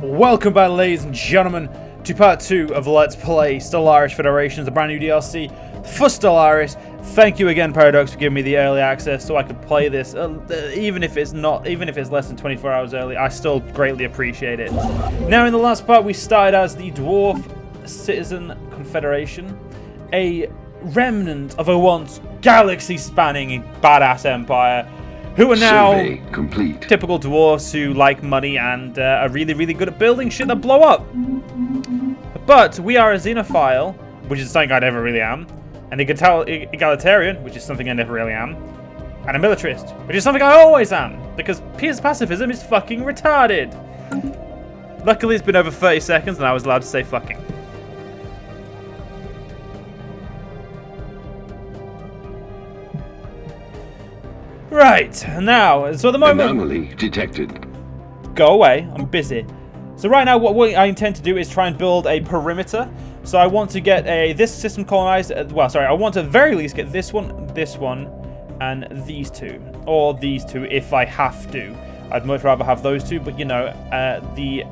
Welcome back, ladies and gentlemen, to part 2 of Let's Play Stellaris Federations, the brand new DLC for Stellaris. Thank you again, Paradox, for giving me the early access so I could play this. Even if it's less than 24 hours early, I still greatly appreciate it. Now, in the last part, we started as the Dwarf Citizen Confederation, a remnant of a once galaxy-spanning badass empire, who are now typical dwarves who like money and are really good at building shit that blow up. But we are a xenophile, which is something I never really am, an egalitarian, which is something I never really am, and a militarist, which is something I always am, because peace pacifism is fucking retarded. Luckily, it's been over 30 seconds and I was allowed to say fucking. Right, now, so at the moment... Anomaly detected. Go away, I'm busy. So right now, what I intend to do is try and build a perimeter. So I want to get this system colonized, I want to at the very least get this one, and these two. Or these two if I have to. I'd much rather have those two, but you know, the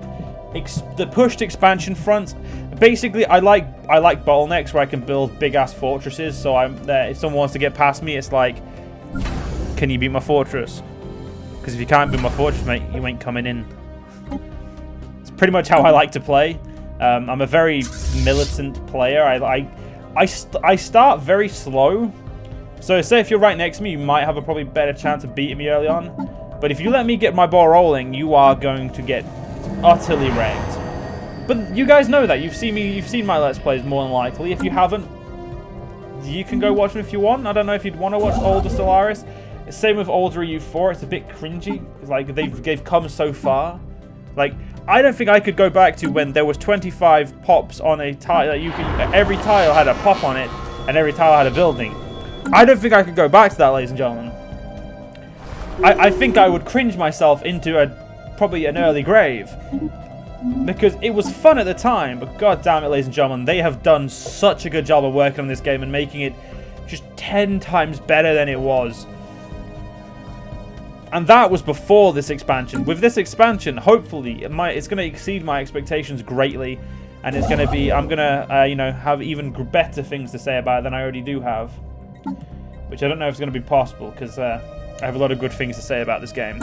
pushed expansion front, basically I like bottlenecks where I can build big-ass fortresses, so if someone wants to get past me, it's like... Can you beat my fortress? Because if you can't beat my fortress, mate, you ain't coming in. It's pretty much how I like to play. I'm a very militant player. I start very slow. So say if you're right next to me, you might have a probably better chance of beating me early on. But if you let me get my ball rolling, you are going to get utterly wrecked. But you guys know that. You've seen my Let's Plays more than likely. If you haven't, you can go watch them if you want. I don't know if you'd want to watch older Stellaris. Same with older EU4, it's a bit cringy. Like, they've come so far. Like, I don't think I could go back to when there was 25 pops on a tile. Every tile had a pop on it, and every tile had a building. I don't think I could go back to that, ladies and gentlemen. I think I would cringe myself into probably an early grave. Because it was fun at the time, but god damn it, ladies and gentlemen, they have done such a good job of working on this game and making it just 10 times better than it was. And that was before this expansion. With this expansion, hopefully, it's going to exceed my expectations greatly, and it's going to be, I'm going to, you know, have even better things to say about it than I already do have, which I don't know if it's going to be possible because I have a lot of good things to say about this game.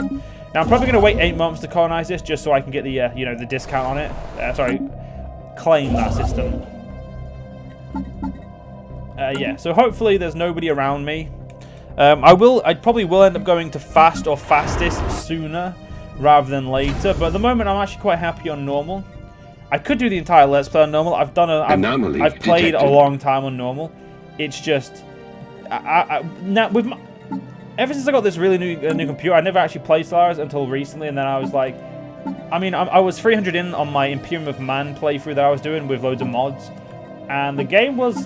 Now, I'm probably going to wait 8 months to colonize this just so I can get the, you know, the discount on it. Claim that system. Yeah. So hopefully, there's nobody around me. I probably will end up going to fast or fastest sooner rather than later, but at the moment I'm actually quite happy on normal. I could do the entire Let's Play on normal. I've played a long time on normal. It's just now ever since I got this really new computer, I never actually played Stellaris until recently, and then I was like, I mean, I was 300 in on my Imperium of Man playthrough that I was doing with loads of mods, and the game was.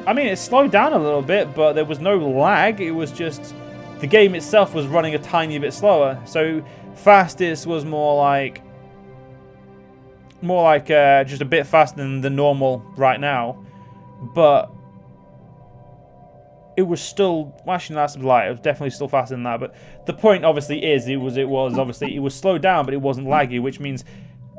I mean, it slowed down a little bit, but there was no lag. It was just the game itself was running a tiny bit slower. So fastest was more like just a bit faster than the normal right now. But it was still, well, actually, that's a lie. It was definitely still faster than that. But the point, obviously, is it was slowed down, but it wasn't laggy, which means.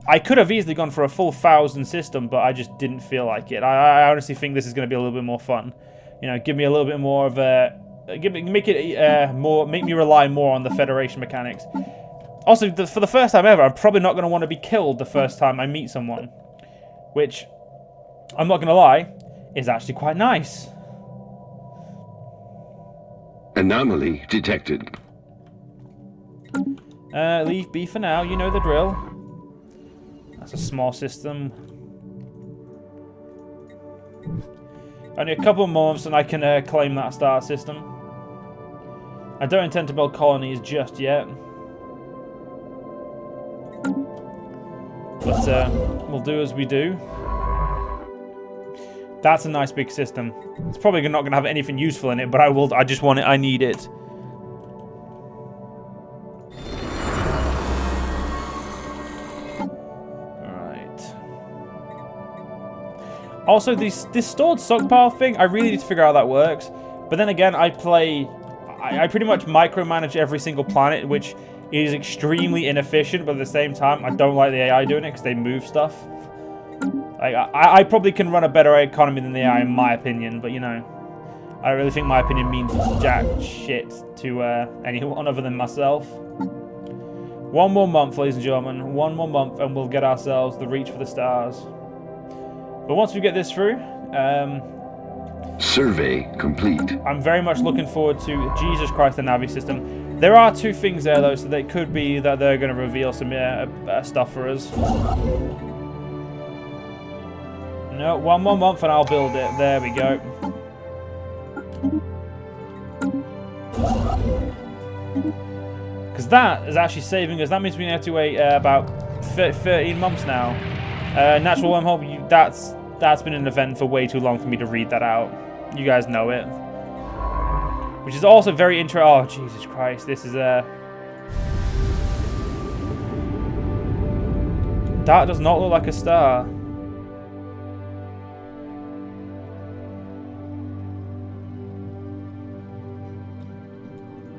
I could have easily gone for a full 1,000 system, but I just didn't feel like it. I honestly think this is going to be a little bit more fun. You know, give me a little bit more of a... make me rely more on the Federation mechanics. Also, for the first time ever, I'm probably not going to want to be killed the first time I meet someone. Which, I'm not going to lie, is actually quite nice. Anomaly detected. Leave B for now, you know the drill. That's a small system. Only a couple more months and I can claim that star system. I don't intend to build colonies just yet. But we'll do as we do. That's a nice big system. It's probably not going to have anything useful in it, but I just want it. I need it. Also, this stored stockpile thing, I really need to figure out how that works. But then again, I pretty much micromanage every single planet, which It is extremely inefficient, but at the same time, I don't like the AI doing it because they move stuff. Like, I probably can run a better economy than the AI, in my opinion, but you know, I don't really think my opinion means jack shit to anyone other than myself. One more month, ladies and gentlemen. One more month, and we'll get ourselves the reach for the stars. But once we get this through, survey complete. I'm very much looking forward to Jesus Christ, the Navi system. There are two things there, though, so they could be that they're going to reveal some stuff for us. No, one more month and I'll build it. There we go. Because that is actually saving us. That means we have to wait about 13 months now. Natural wormhole, that's been an event for way too long for me to read that out. You guys know it. Which is also very interesting. Oh, Jesus Christ. This is a... That does not look like a star.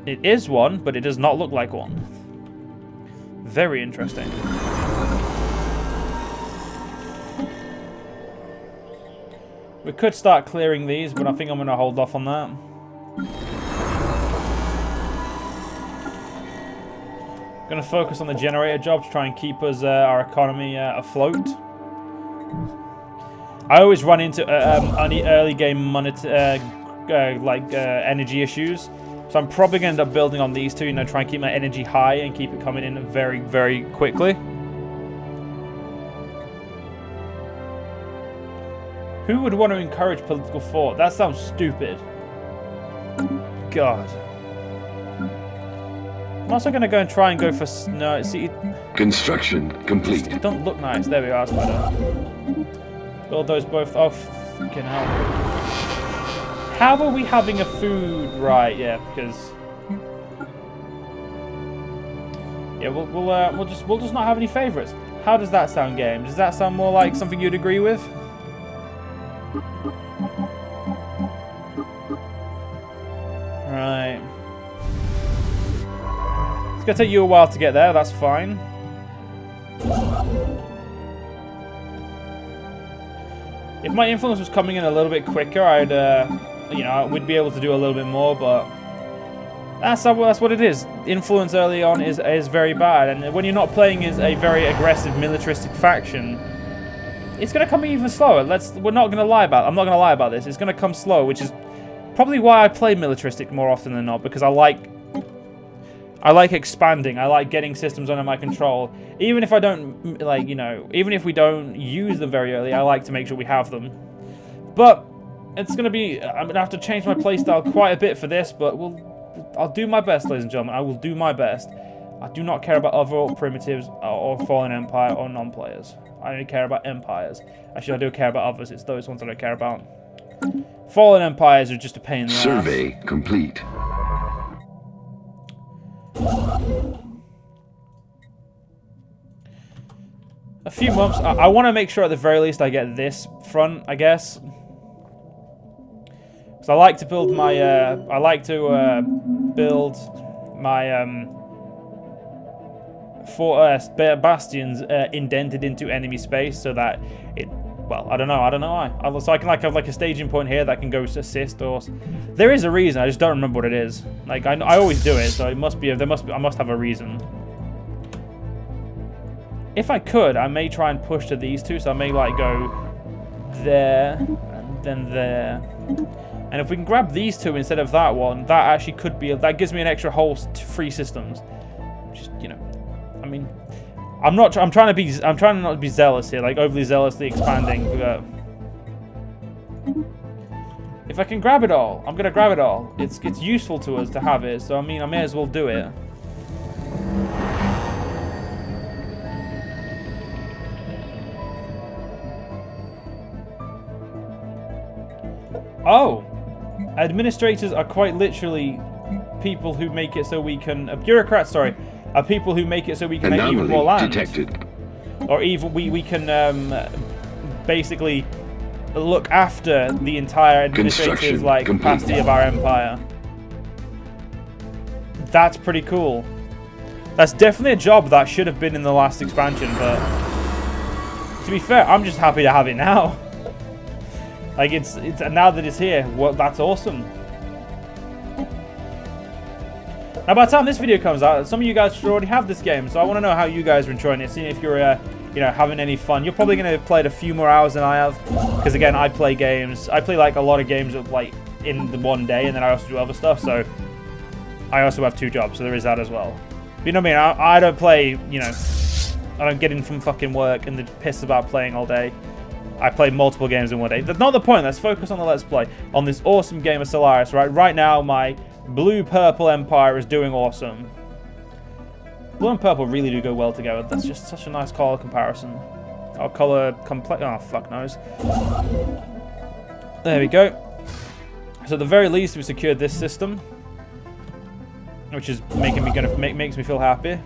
It is one, but it does not look like one. Very interesting. We could start clearing these, but I think I'm going to hold off on that. Going to focus on the generator job to try and keep us our economy afloat. I always run into early game energy issues. So I'm probably going to end up building on these two, you know, try and keep my energy high and keep it coming in very, very quickly. Who would want to encourage political thought? That sounds stupid. God. I'm also going to go and try and go for... No, see... Construction complete. It don't look nice. There we are. That's better. Build those both. Oh, fucking hell. How are we having a food? Right, yeah, because... Yeah, we'll just not have any favorites. How does that sound, game? Does that sound more like something you'd agree with? Right. It's gonna take you a while to get there, that's fine. If my influence was coming in a little bit quicker, I'd, you know, we'd be able to do a little bit more, but that's what it is. Influence early on is very bad, and when you're not playing as a very aggressive militaristic faction, it's gonna come even slower. We're not gonna lie about. I'm not gonna lie about this. It's gonna come slow, which is probably why I play militaristic more often than not, because I like expanding. I like getting systems under my control. Even if I don't, like, you know, even if we don't use them very early, I like to make sure we have them. But it's going to be, I'm going to have to change my playstyle quite a bit for this, but I'll do my best, ladies and gentlemen. I will do my best. I do not care about other primitives or Fallen Empire or non-players. I only care about empires. Actually, I do care about others. It's those ones that I care about. Fallen Empires are just a pain in the ass. Survey complete. A few months. I want to make sure at the very least I get this front, I guess. Because I like to build my. Bastions indented into enemy space so that it. Well, I don't know why. So I can have like a staging point here that can go to assist or. There is a reason. I just don't remember what it is. Like I always do it, so it must be. I must have a reason. If I could, I may try and push to these two. So I may like go there and then there. And if we can grab these two instead of that one, that actually could be. That gives me an extra whole 3 systems. Just, you know, I mean. I'm trying not to be zealous here, like overly zealously expanding. But if I can grab it all, I'm gonna grab it all. It's useful to us to have it, so I mean I may as well do it. Oh, administrators are quite literally people who make it so we can bureaucrats. Sorry. Are people who make it so we can make even more land. Detected. Or even we can basically look after the entire administrative capacity of our empire. That's pretty cool. That's definitely a job that should have been in the last expansion, but to be fair, I'm just happy to have it now. Like, it's now that it's here, well, that's awesome. Now, by the time this video comes out, some of you guys should already have this game, so I want to know how you guys are enjoying it, seeing if you're, you know, having any fun. You're probably going to have played a few more hours than I have, because again, I play games. I play like a lot of games like in the one day, and then I also do other stuff. So I also have 2 jobs, so there is that as well. But you know what I mean? I don't play, you know, I don't get in from fucking work and piss about playing all day. I play multiple games in one day. That's not the point. Let's focus on the Let's Play on this awesome game of Stellaris. Right now, my blue-purple empire is doing awesome. Blue and purple really do go well together. That's just such a nice color comparison. Our color complex. Oh, fuck knows. There we go. So at the very least, we secured this system, which is making me makes me feel happy.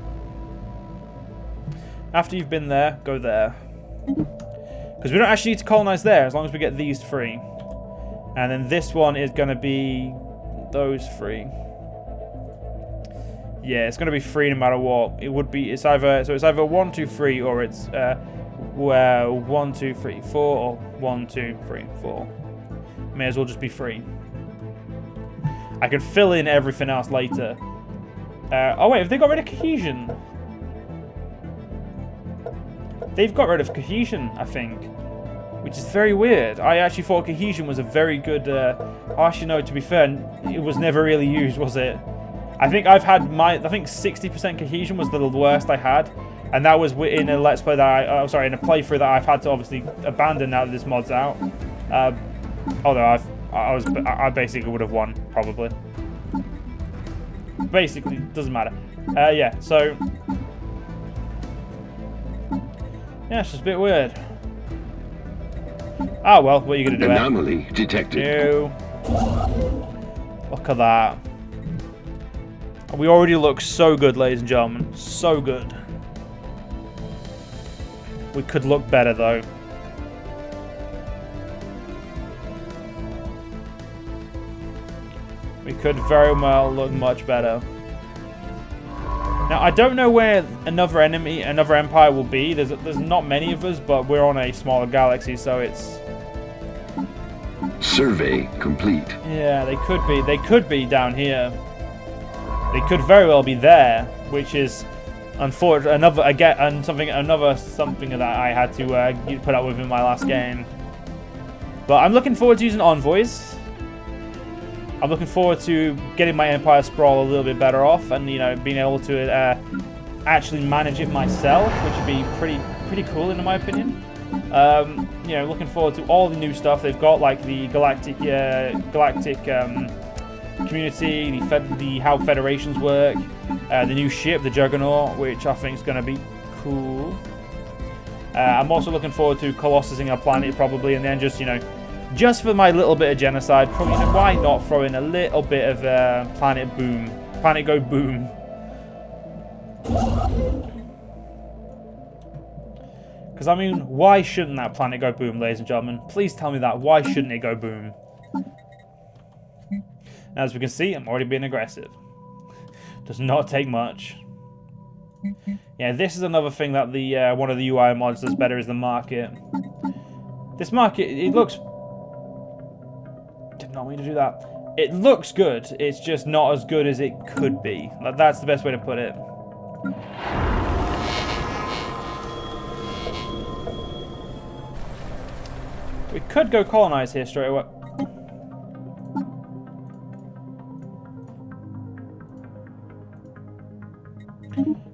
After you've been there, go there, because we don't actually need to colonize there as long as we get these 3. And then this one is going to be those 3. Yeah, it's going to be 3 no matter what. It would be. It's either 1, 2, 3, or it's 1, 2, 3, 4, or 1, 2, 3, 4. May as well just be 3. I could fill in everything else later. Oh wait, have they got rid of Cohesion? They've got rid of Cohesion, I think, which is very weird. I actually thought Cohesion was a very good. Actually, no. To be fair, it was never really used, was it? I think I've had I think 60% Cohesion was the worst I had, and that was in a Let's Play that in a playthrough that I've had to obviously abandon now that this mod's out. Although I basically would have won probably. Basically, doesn't matter. Yeah. So. Yeah, it's just a bit weird. Oh well, what are you gonna do? Anomaly detected. No. Look at that. We already look so good, ladies and gentlemen. So good. We could look better though. We could very well look much better. Now, I don't know where another empire will be. There's not many of us, but we're on a smaller galaxy, so it's... Survey complete. Yeah, they could be. They could be down here. They could very well be there, which is unfortunate. Another something that I had to put up with in my last game. But I'm looking forward to using envoys. I'm looking forward to getting my Empire Sprawl a little bit better off, and you know, being able to actually manage it myself, which would be pretty cool in my opinion. You know, looking forward to all the new stuff they've got, like the Galactic Community, how Federations work, the new ship, the Juggernaut, which I think is going to be cool. I'm also looking forward to colossusing a planet probably, and then just, you know, just for my little bit of genocide, probably, you know, why not throw in a little bit of planet go boom. Because, I mean, why shouldn't that planet go boom, ladies and gentlemen? Please tell me that. Why shouldn't it go boom? As we can see, I'm already being aggressive. Does not take much. Yeah, this is another thing that the one of the UI mods does better, is the market. This market, it looks... Did not mean to do that. It looks good. It's just not as good as it could be. That's the best way to put it. We could go colonize here straight away.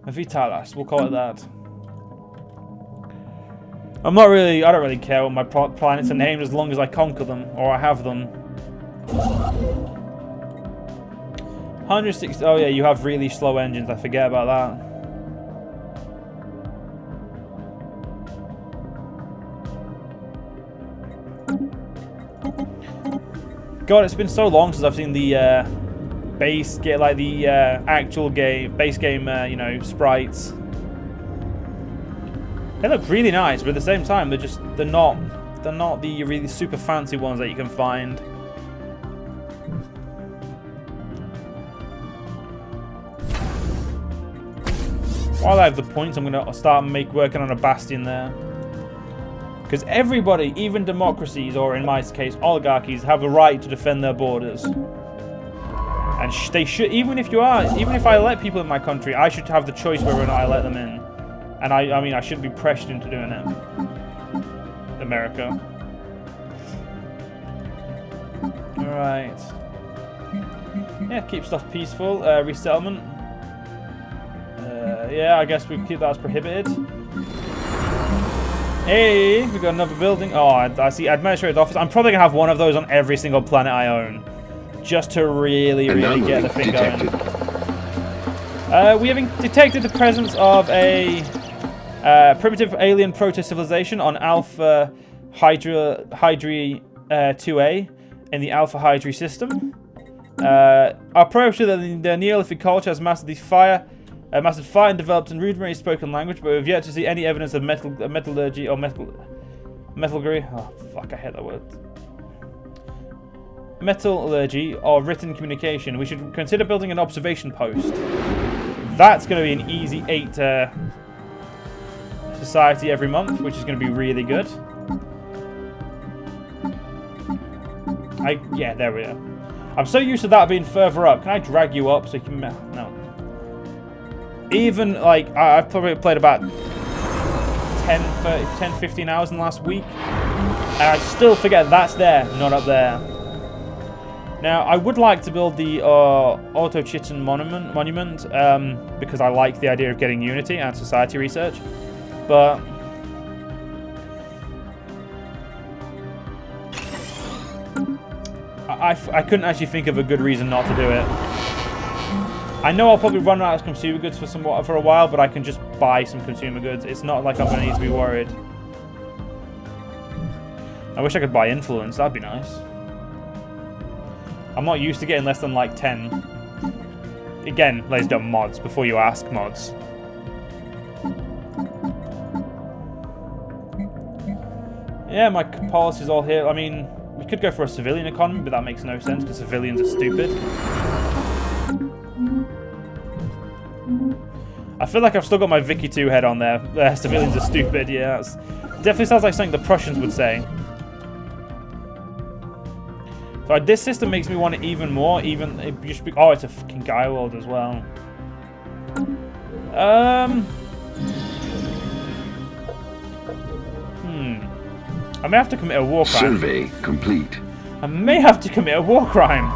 Vitalis, we'll call it that. I don't really care what my planets are named as long as I conquer them, or I have them. 160, oh yeah, you have really slow engines, I forget about that. God, it's been so long since I've seen the actual base game, you know, sprites. They look really nice, but at the same time, they're not the really super fancy ones that you can find. While I have the points, I'm going to start working on a bastion there. Because everybody, even democracies, or in my case, oligarchies, have a right to defend their borders. And they should, even if I let people in my country, I should have the choice whether or not I let them in. And I mean, I shouldn't be pressured into doing it. America. Alright. Yeah, keep stuff peaceful. Resettlement. Yeah, I guess we keep that as prohibited. Hey, we got another building. Oh, I see. Administrator's office. I'm probably going to have one of those on every single planet I own. Just to really get the thing going. We have detected the presence of a primitive alien proto-civilization on Alpha Hydra 2A in the Alpha Hydra system. Our probe shows that the Neolithic culture has mastered fire and developed a rudimentary spoken language, but we've yet to see any evidence of metallurgy or metallurgy. Oh, fuck, I hate that word. Metallurgy or written communication. We should consider building an observation post. That's going to be an easy 8 society every month, which is going to be really good. Yeah, there we are. I'm so used to that being further up. Can I drag you up so you can... No. Even, like, I've probably played about 10, 15 hours in the last week. And I still forget that's there, not up there. Now, I would like to build the Auto Chitin monument because I like the idea of getting unity and society research. But... I couldn't actually think of a good reason not to do it. I know I'll probably run out of consumer goods for a while, but I can just buy some consumer goods. It's not like I'm going to need to be worried. I wish I could buy influence. That'd be nice. I'm not used to getting less than like 10. Again, ladies and gentlemen, mods. Before you ask, mods. Yeah, my policy's all here. I mean... We could go for a civilian economy, but that makes no sense because civilians are stupid. I feel like I've still got my Vicky 2 head on there. Civilians are stupid, yeah. Definitely sounds like something the Prussians would say. So this system makes me want it even more. Oh, it's a fucking Gaia world as well. I may have to commit a war crime. Survey complete. I may have to commit a war crime.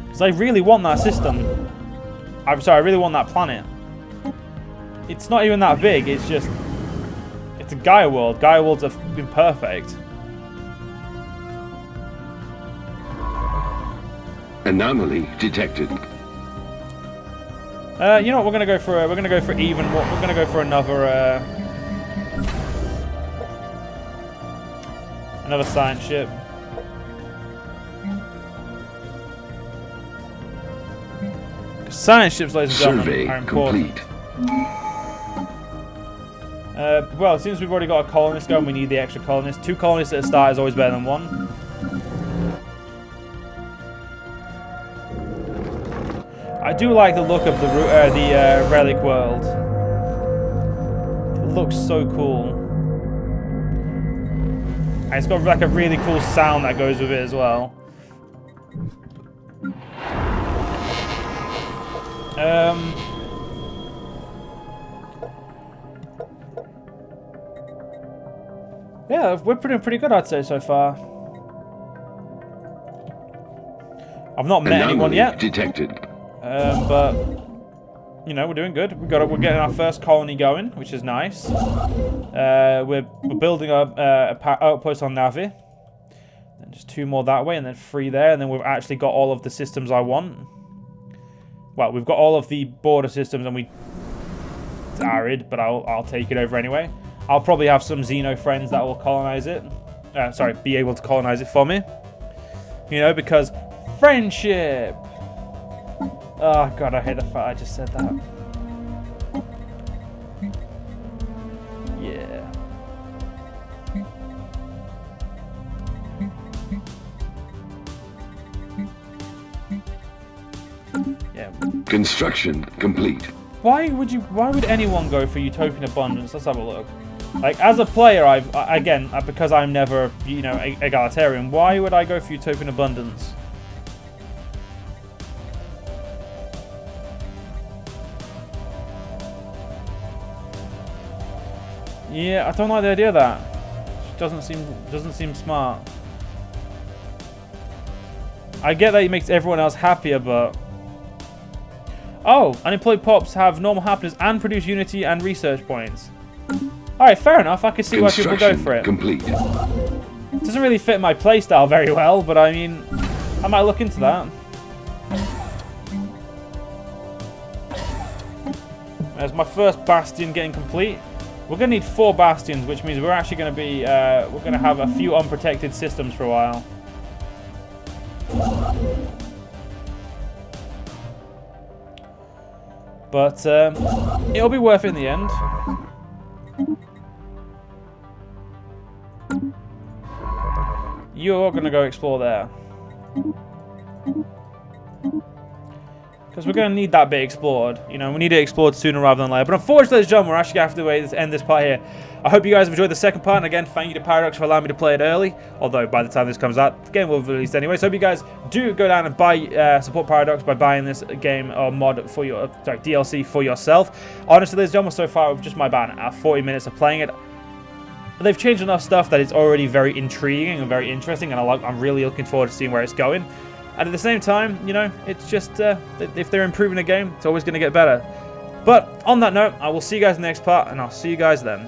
Because I really want that system. I'm sorry, I really want that planet. It's not even that big, it's just... It's a Gaia world. Gaia worlds have been perfect. Anomaly detected. You know what? We're gonna go for even. We're gonna go for another science ship. Science ships, ladies and gentlemen, are important. Complete. Well, since we've already got a colonist going, we need the extra colonists. 2 colonists at a start is always better than 1. I do like the look of the relic world. It looks so cool. And it's got like a really cool sound that goes with it as well. Yeah, we're pretty good, I'd say, so far. I've not met anyone yet. Detected. But you know, we're doing good. We're getting our first colony going, which is nice. We're building a outpost on Navi. And just 2 more that way, and then 3 there, and then we've actually got all of the systems I want. Well, we've got all of the border systems, and it's arid, but I'll take it over anyway. I'll probably have some Xeno friends that will colonize it. Be able to colonize it for me. You know, because friendship. Oh god, I hate the fact I just said that. Yeah. Construction complete. Why would anyone go for Utopian Abundance? Let's have a look. Like, as a player, because I'm never, you know, egalitarian, why would I go for Utopian Abundance? Yeah, I don't like the idea of that. It doesn't seem smart. I get that it makes everyone else happier, but... Oh, unemployed pops have normal happiness and produce unity and research points. Alright, fair enough. I can see why people go for it. Complete. It doesn't really fit my playstyle very well, but I mean, I might look into that. There's my first bastion getting complete. We're going to need 4 bastions, which means we're actually going to be, we're going to have a few unprotected systems for a while. But it'll be worth it in the end. You're going to go explore there. Because we're going to need that bit explored. You know, we need it explored sooner rather than later. But unfortunately, ladies and gentlemen, we're actually going to have to end this part here. I hope you guys have enjoyed the second part. And again, thank you to Paradox for allowing me to play it early. Although, by the time this comes out, the game will be released anyway. So I hope you guys do go down and buy, support Paradox by buying this game or mod for your, DLC for yourself. Honestly, ladies and gentlemen, so far, with just my about 40 minutes of playing it, they've changed enough stuff that it's already very intriguing and very interesting. And I'm really looking forward to seeing where it's going. And at the same time, you know, it's just, if they're improving the game, it's always going to get better. But on that note, I will see you guys in the next part, and I'll see you guys then.